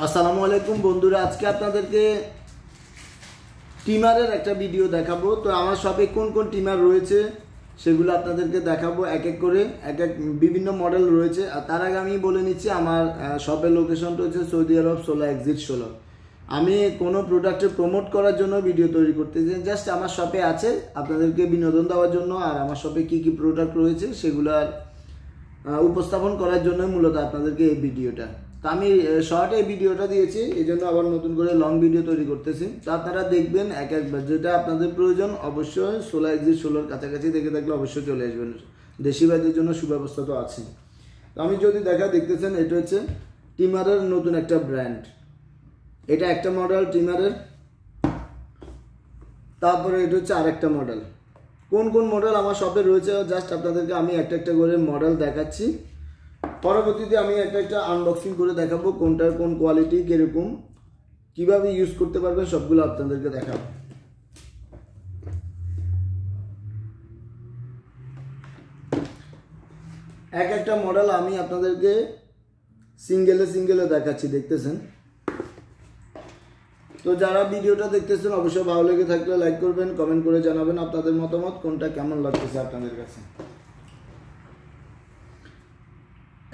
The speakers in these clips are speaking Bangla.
আসসালামু আলাইকুম বন্ধুরা, আজকে আপনাদেরকে টিমারের একটা ভিডিও দেখাবো। তো আমার শপে কোন কোন টিমার রয়েছে সেগুলো আপনাদেরকে দেখাবো এক এক করে। বিভিন্ন মডেল রয়েছে। আর তার আগে আমি বলে নিচ্ছি, আমার শপের লোকেশনটা হচ্ছে সৌদি আরব 16 এক্সিট 16। আমি কোনো প্রোডাক্টের প্রমোট করার জন্য ভিডিও তৈরি করতেছি, জাস্ট আমার শপে আছে আপনাদেরকে বিনোদন দেওয়ার জন্য। আর আমার শপে কী কী প্রোডাক্ট রয়েছে সেগুলার উপস্থাপন করার জন্য মূলত আপনাদেরকে এই ভিডিওটা। তো আমি শর্ট এই ভিডিওটা দিয়েছি, এই জন্য আবার নতুন করে লং ভিডিও তৈরি করতেছি। তো আপনারা দেখবেন এক একবার, যেটা আপনাদের প্রয়োজন অবশ্যই 16 এক্সিট 16 কাছাকাছি দেখে থাকলে অবশ্যই চলে আসবেন। দেশি ভাইদের জন্য সুব্যবস্থা তো আছে। তো আমি যদি দেখতেছেন, এটা হচ্ছে টিমারের নতুন একটা ব্র্যান্ড। এটা একটা মডেল টিমারের। তারপরে এটা হচ্ছে আরেকটা মডেল। কোন কোন মডেল আমার শপে রয়েছে জাস্ট আপনাদেরকে আমি একটা একটা করে মডেল দেখাচ্ছি। পরবর্তীতে আমি একটা একটা আনবক্সিং করে দেখাবো, কোনটার কোন কোয়ালিটি কীরকম, কীভাবে ইউজ করতে পারবেন সবগুলো আপনাদেরকে দেখাবো। এক একটা মডেল আমি আপনাদেরকে সিঙ্গেলে দেখাচ্ছি, দেখতেছেন। তো যারা ভিডিওটা দেখতেছেন অবশ্যই ভালো লেগে থাকলে লাইক করবেন, কমেন্ট করে জানাবেন আপনাদের মতামত, কোনটা কেমন লাগতেছে আপনাদের কাছে।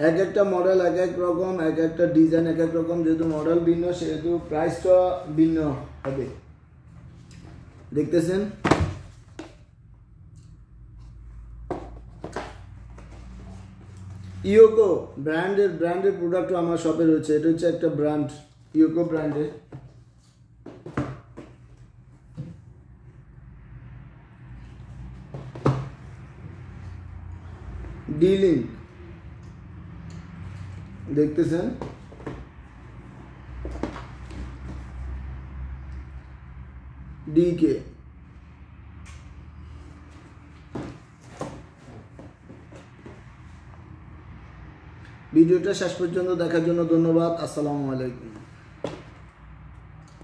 এক একটা মডেল এক এক রকম, এক একটা ডিজাইন এক এক রকম। যেহেতু মডেল ভিন্ন সেহেতু প্রাইসটা ভিন্ন হবে। দেখতেছেন ইয়োকো ব্র্যান্ডের প্রোডাক্টও আমার শপে রয়েছে। এটা হচ্ছে একটা ব্র্যান্ড, ইয়োকো ব্র্যান্ডের। ডিলিং দেখতেছেন, ডিকে। ভিডিওটা শেষ পর্যন্ত দেখার জন্য ধন্যবাদ। আসসালামু আলাইকুম।